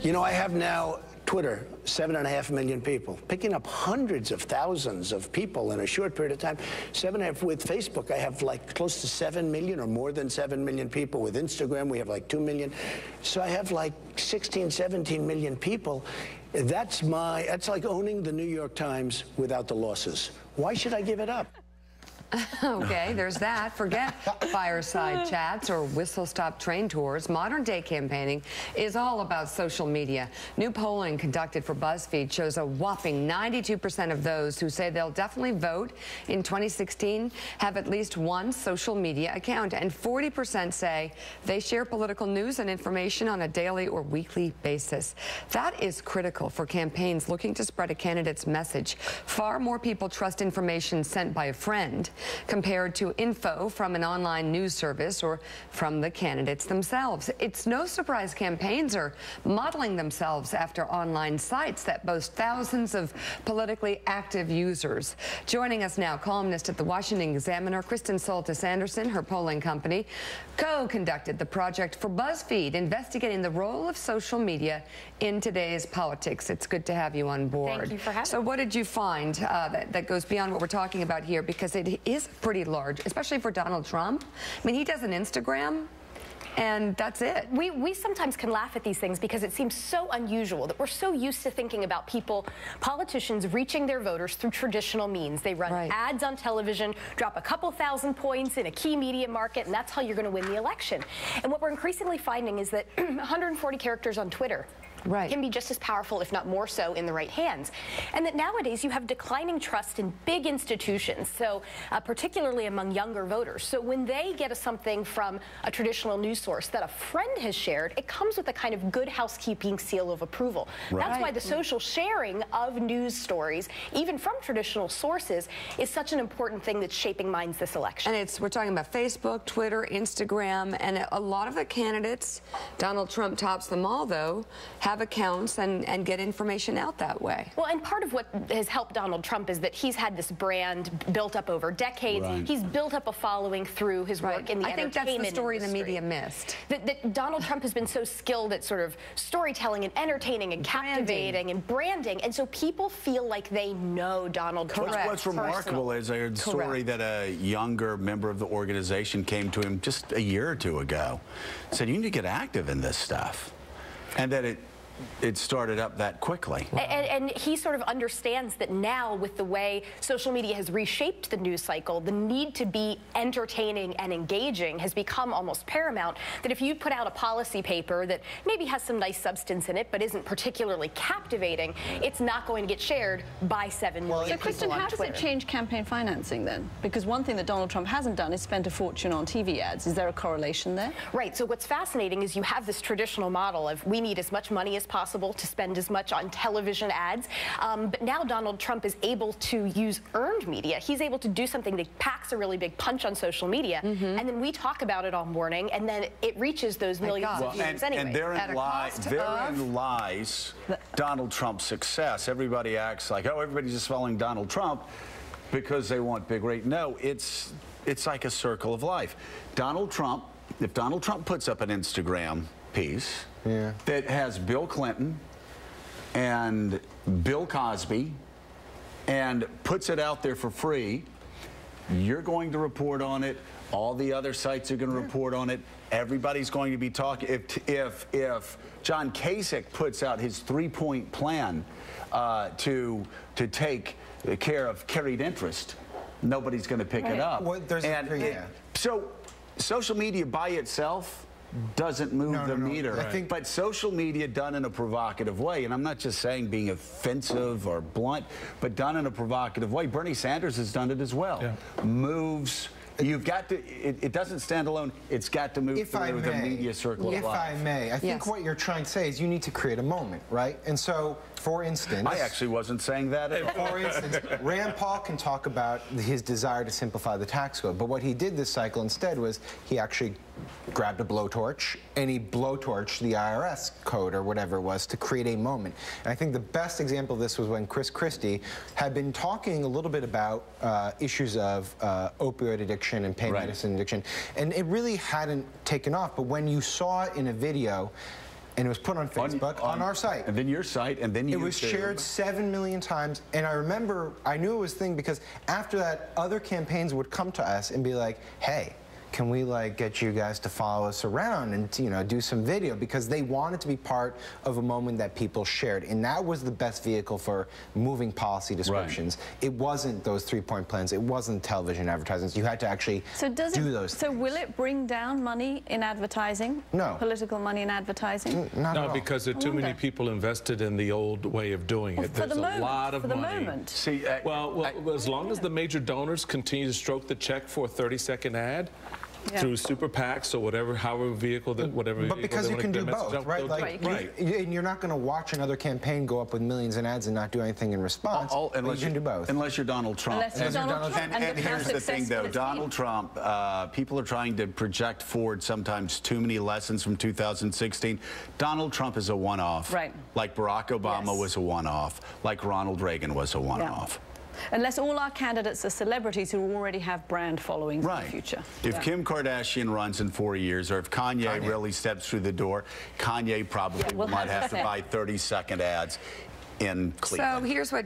You know, I have now Twitter, 7.5 million people, picking up hundreds of thousands of people in a short period of time. 7.5 with Facebook, I have like close to 7 million or more than 7 million people. With Instagram, we have like 2 million. So I have like 16, 17 million people. That's like owning the New York Times without the losses. Why should I give it up? Okay, there's that. Forget fireside chats or whistle-stop train tours. Modern-day campaigning is all about social media. New polling conducted for BuzzFeed shows a whopping 92% of those who say they'll definitely vote in 2016 have at least one social media account, and 40% say they share political news and information on a daily or weekly basis. That is critical for campaigns looking to spread a candidate's message. Far more people trust information sent by a friend compared to info from an online news service or from the candidates themselves. It's no surprise campaigns are modeling themselves after online sites that boast thousands of politically active users. Joining us now, columnist at the Washington Examiner, Kristen Soltis Anderson. Her polling company co-conducted the project for BuzzFeed, investigating the role of social media in today's politics. It's good to have you on board. Thank you for having me. So what did you find that goes beyond what we're talking about here? Because it is pretty large, especially for Donald Trump. I mean, he does an Instagram, and that's it. We sometimes can laugh at these things because it seems so unusual that we're so used to thinking about politicians reaching their voters through traditional means. They run ads on television, drop a couple thousand points in a key media market, and that's how you're going to win the election. And what we're increasingly finding is that 140 characters on Twitter can be just as powerful, if not more so, in the right hands. And that nowadays you have declining trust in big institutions, so particularly among younger voters. So when they get something from a traditional news source that a friend has shared, it comes with a kind of good housekeeping seal of approval. That's why the social sharing of news stories, even from traditional sources, is such an important thing that's shaping minds this election. And we're talking about Facebook, Twitter, Instagram, and a lot of the candidates, Donald Trump tops them all, though, have accounts and get information out that way. Well, and part of what has helped Donald Trump is that he's had this brand built up over decades. He's built up a following through his work in the entertainment industry. I think that's the story the media missed. That Donald Trump has been so skilled at sort of storytelling and entertaining and captivating and branding, and so people feel like they know Donald Trump. What's remarkable is I heard a story that a younger member of the organization came to him just a year or two ago, said, "You need to get active in this stuff," and that it started up that quickly. And he sort of understands that now, with the way social media has reshaped the news cycle, the need to be entertaining and engaging has become almost paramount. That if you put out a policy paper that maybe has some nice substance in it but isn't particularly captivating, it's not going to get shared by 7 million people. So, Kristen, how does it change campaign financing then? Because one thing that Donald Trump hasn't done is spent a fortune on TV ads. Is there a correlation there? Right. So what's fascinating is you have this traditional model of we need as much money as possible to spend as much on television ads. But now Donald Trump is able to use earned media. He's able to do something that packs a really big punch on social media, and then we talk about it all morning, and then it reaches those millions of views anyway. And therein lies Donald Trump's success. Everybody acts like, oh, everybody's just following Donald Trump because they want big rate. No, it's like a circle of life. Donald Trump, if Donald Trump puts up an Instagram piece that has Bill Clinton and Bill Cosby and puts it out there for free, you're going to report on it. All the other sites are going to report on it. Everybody's going to be talking. If John Kasich puts out his 3-point plan to take care of carried interest, nobody's going to pick it up. Well, so social media by itself doesn't move the meter. But social media done in a provocative way, and I'm not just saying being offensive or blunt, but done in a provocative way. Bernie Sanders has done it as well. Moves. You've got to, it doesn't stand alone. It's got to move through the media circle of life. If I may, I think what you're trying to say is you need to create a moment, right? And so, for instance... I actually wasn't saying that at all. For instance, Rand Paul can talk about his desire to simplify the tax code, but what he did this cycle instead was he actually grabbed a blowtorch and he blowtorched the IRS code or whatever it was to create a moment. And I think the best example of this was when Chris Christie had been talking a little bit about issues of opioid addiction and pain medicine addiction, and it really hadn't taken off. But when you saw it in a video, and it was put on Facebook, on our site. And then your site, and then YouTube. It was shared 7 million times, and I remember, I knew it was a thing because after that, other campaigns would come to us and be like, hey, can we get you guys to follow us around and, you know, do some video, because they wanted to be part of a moment that people shared, and that was the best vehicle for moving policy descriptions. Right. It wasn't those 3-point plans. It wasn't television advertisements. You had to actually do those things. So will it bring down money in advertising? No. Political money in advertising? Not at all. Because there are too many people invested in the old way of doing it. There's a lot of money. For the moment. See, well, as long as the major donors continue to stroke the check for a 30-second ad, through super PACs or whatever, however vehicle that whatever. But because you can do both, right? And you're not going to watch another campaign go up with millions in ads and not do anything in response. Unless you can do both. Unless you're Donald Trump. And here's the thing, though, Donald Trump. People are trying to project forward sometimes too many lessons from 2016. Donald Trump is a one-off. Right. Like Barack Obama was a one-off. Like Ronald Reagan was a one-off. Unless all our candidates are celebrities who already have brand followings in the future. If Kim Kardashian runs in 4 years, or if Kanye really steps through the door, Kanye probably might have to buy 30-second ads in Cleveland. So here's what